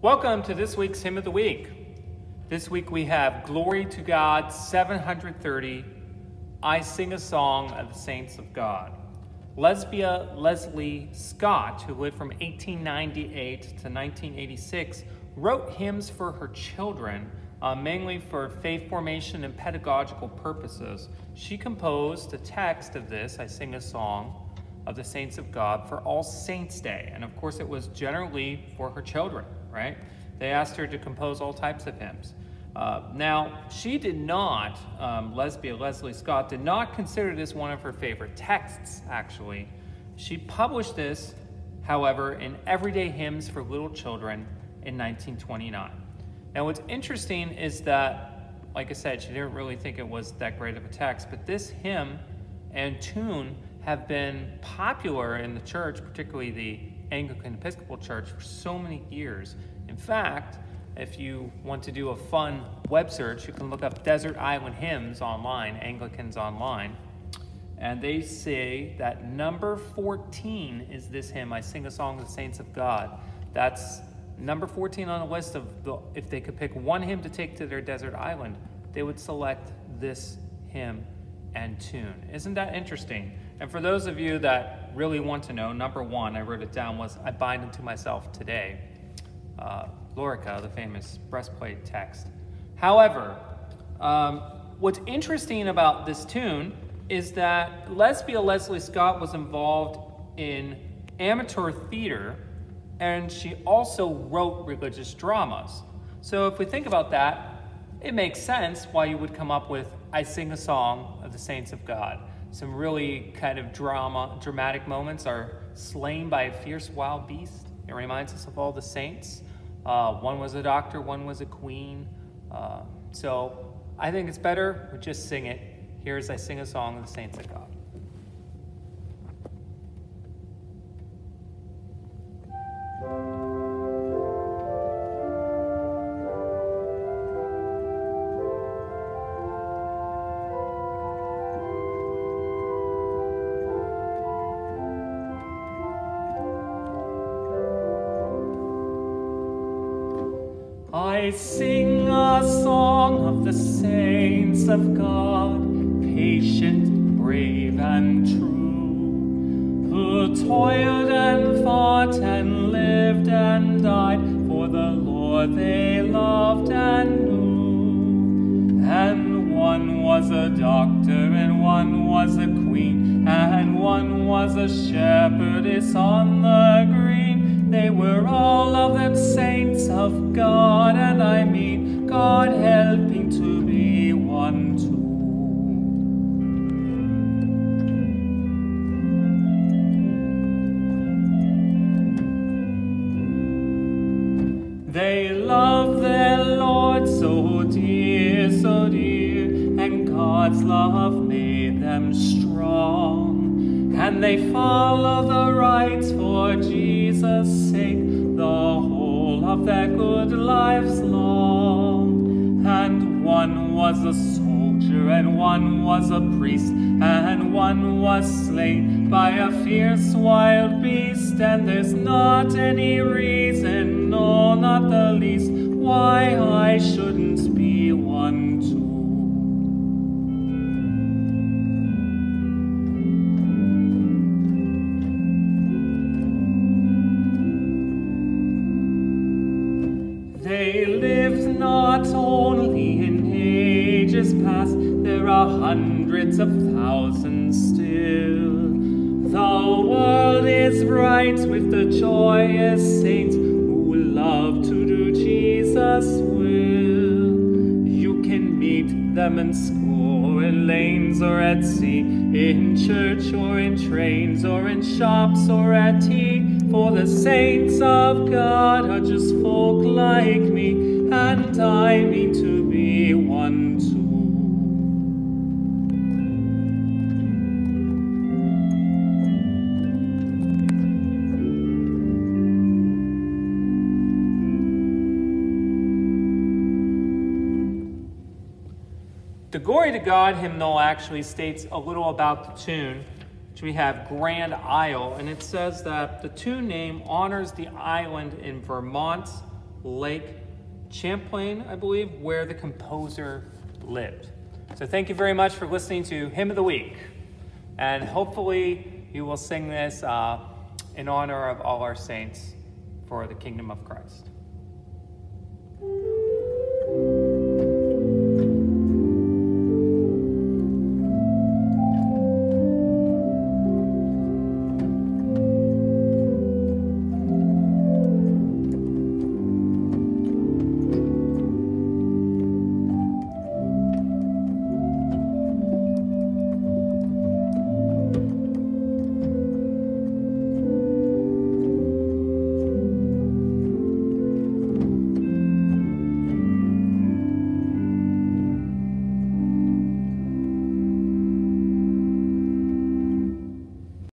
Welcome to this week's Hymn of the Week. This week we have Glory to God 730, I Sing a Song of the Saints of God. Lesbia Leslie Scott, who lived from 1898 to 1986, wrote hymns for her children, mainly for faith formation and pedagogical purposes. She composed the text of this, I Sing a Song of the Saints of God, for All Saints' Day. And of course it was generally for her children, right? They asked her to compose all types of hymns. Now, she did not, Lesbia Leslie Scott, did not consider this one of her favorite texts, actually. She published this, however, in Everyday Hymns for Little Children in 1929. Now, what's interesting is that, like I said, she didn't really think it was that great of a text, but this hymn and tune have been popular in the church, particularly the Anglican Episcopal Church, for so many years. In fact, if you want to do a fun web search, you can look up Desert Island Hymns online, Anglicans online, and they say that number 14 is this hymn, I Sing a Song of the Saints of God. That's number 14 on the list of if they could pick one hymn to take to their desert island, they would select this hymn and tune. Isn't that interesting? And for those of you that really want to know, number one, I wrote it down, was I Bind Unto Myself Today. Lorica, the famous breastplate text. However, what's interesting about this tune is that Lesbia Leslie Scott was involved in amateur theater, and she also wrote religious dramas. So if we think about that, it makes sense why you would come up with I Sing a Song of the Saints of God. Some really kind of dramatic moments are slain by a fierce wild beast. It reminds us of all the saints. One was a doctor, one was a queen. So I think it's better we just sing it. Here's I Sing a Song of the Saints of God. I sing a song of the saints of God, patient, brave, and true, who toiled and fought and lived and died for the Lord they loved and knew. And one was a doctor, and one was a queen, and one was a shepherdess on the green. They were all of them saints of God, and I mean God helping to be one too. They loved their Lord so dear, and God's love made them strong. And they follow the rites for Jesus' sake, the whole of their good lives long. And one was a soldier, and one was a priest, and one was slain by a fierce wild beast. And there's not any reason, no, not the least, why I shouldn't be one too. They lived not only in ages past, there are hundreds of thousands still. The world is bright with the joyous saints who love to do Jesus' will. You can meet them in school, in lanes or at sea, in church or in trains or in shops or at tea. For the saints of God are just folk like me, and I mean to be one too. The Glory to God hymnal actually states a little about the tune. We have Grand Isle, and it says that the tune name honors the island in Vermont Lake Champlain, I believe, where the composer lived. So thank you very much for listening to Hymn of the Week. And hopefully you will sing this in honor of all our saints for the kingdom of Christ.